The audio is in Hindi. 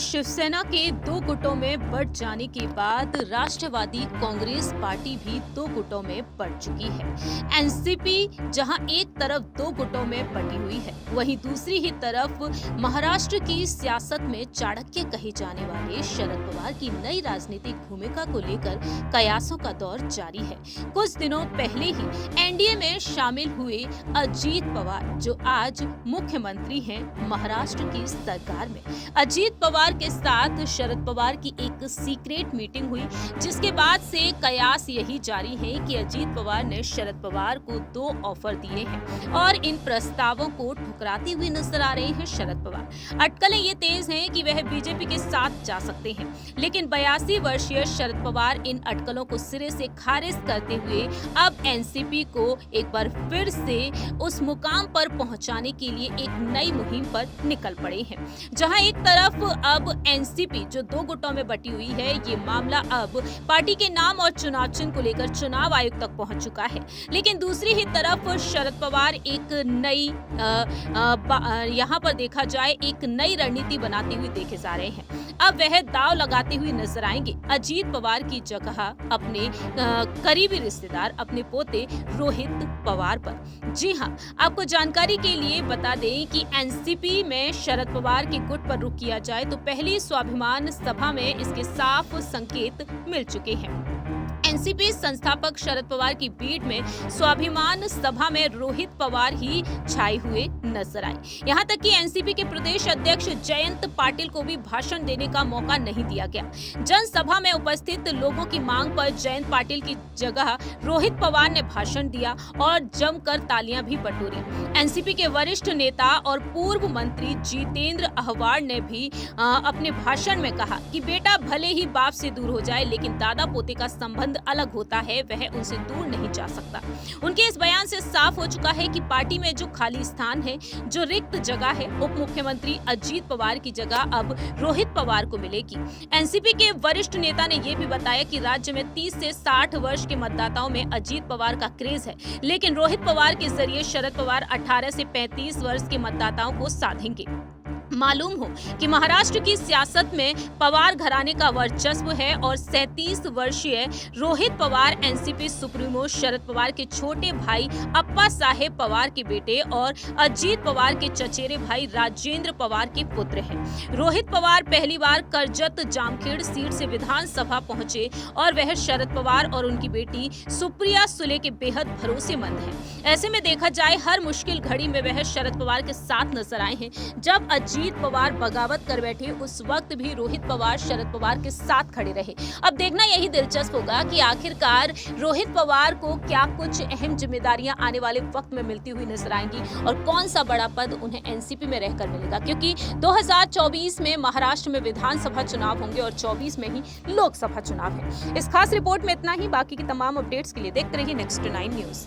शिवसेना के दो गुटों में बंट जाने के बाद राष्ट्रवादी कांग्रेस पार्टी भी दो गुटों में बंट चुकी है। एनसीपी जहां एक तरफ दो गुटों में बटी हुई है, वहीं दूसरी ही तरफ महाराष्ट्र की सियासत में चाणक्य कहे जाने वाले शरद पवार की नई राजनीतिक भूमिका को लेकर कयासों का दौर जारी है। कुछ दिनों पहले ही एनडीए में शामिल हुए अजीत पवार, जो आज मुख्यमंत्री हैं महाराष्ट्र की सरकार में, अजीत पवार के साथ शरद पवार की एक सीक्रेट मीटिंग हुई, जिसके बाद से कयास यही जारी है कि अजीत पवार ने शरद पवार को दो ऑफर दिए हैं और इन प्रस्तावों को ठुकराते हुए नजर आ रहे हैं शरद पवार। अटकलें ये तेज हैं कि वह बीजेपी के साथ जा सकते हैं, लेकिन 82 वर्षीय शरद पवार इन अटकलों को सिरे से खारिज करते हुए अब एनसीपी को एक बार फिर से उस मुकाम पर पहुंचाने के लिए एक नई मुहिम पर निकल पड़े हैं। जहां एक तरफ अब एनसीपी जो दो गुटों में बटी हुई है, ये मामला अब पार्टी के नाम और चुनाव चिन्ह को लेकर चुनाव आयोग तक पहुंच चुका है, लेकिन दूसरी ही तरफ शरद पवार एक नई यहाँ पर देखा जाए एक नई रणनीति बनाते हुए देखे जा रहे हैं। अब वह दांव लगाते हुए नजर आएंगे अजीत पवार की जगह अपने करीबी रिश्तेदार, अपने पोते रोहित पवार पर। जी हां, आपको जानकारी के लिए बता दें कि एनसीपी में शरद पवार के गुट पर रुख किया जाए तो पहली स्वाभिमान सभा में इसके साफ संकेत मिल चुके हैं। एनसीपी संस्थापक शरद पवार की बीट में स्वाभिमान सभा में रोहित पवार ही छाए हुए नजर आए। यहां तक कि एनसीपी के प्रदेश अध्यक्ष जयंत पाटिल को भी भाषण देने का मौका नहीं दिया गया। जनसभा में उपस्थित लोगों की मांग पर जयंत पाटिल की जगह रोहित पवार ने भाषण दिया और जमकर तालियां भी बटोरी। एनसीपी के वरिष्ठ नेता और पूर्व मंत्री जितेंद्र अहवाड़ ने भी अपने भाषण में कहा कि बेटा भले ही बाप से दूर हो जाए, लेकिन दादा पोते का संबंध अलग होता है, वह उनसे दूर नहीं जा सकता। उनके इस बयान से साफ हो चुका है कि पार्टी में जो खाली स्थान है, जो रिक्त जगह है, उप मुख्यमंत्री अजीत पवार की जगह अब रोहित पवार को मिलेगी। एनसीपी के वरिष्ठ नेता ने यह भी बताया कि राज्य में 30 से 60 वर्ष के मतदाताओं में अजीत पवार का क्रेज है, लेकिन रोहित पवार के जरिए शरद पवार 18 से 35 वर्ष के मतदाताओं को साधेंगे। मालूम हो कि महाराष्ट्र की सियासत में पवार घराने का वर्चस्व है और 37 वर्षीय रोहित पवार एनसीपी सुप्रीमो शरद पवार के छोटे भाई अप्पा साहेब पवार के बेटे और अजीत पवार के चचेरे भाई राजेंद्र पवार के पुत्र हैं। रोहित पवार पहली बार करजत जामखेड़ सीट से विधानसभा पहुंचे और वह शरद पवार और उनकी बेटी सुप्रिया सुले के बेहद भरोसेमंद हैं। ऐसे में देखा जाए हर मुश्किल घड़ी में वह शरद पवार के साथ नजर आए हैं। जब अजीत पवार बगावत कर बैठे, उस वक्त भी रोहित पवार शरद पवार के साथ खड़े रहे। अब देखना यही दिलचस्प होगा कि आखिरकार रोहित पवार को क्या कुछ अहम जिम्मेदारियां आने वाले वक्त में मिलती हुई नजर आएंगी और कौन सा बड़ा पद उन्हें एनसीपी में रहकर मिलेगा, क्योंकि 2024 में महाराष्ट्र में विधानसभा चुनाव होंगे और 24 में ही लोकसभा चुनाव है। इस खास रिपोर्ट में इतना ही। बाकी की तमाम अपडेट्स के लिए देखते रहिए नेक्स्ट 9 न्यूज।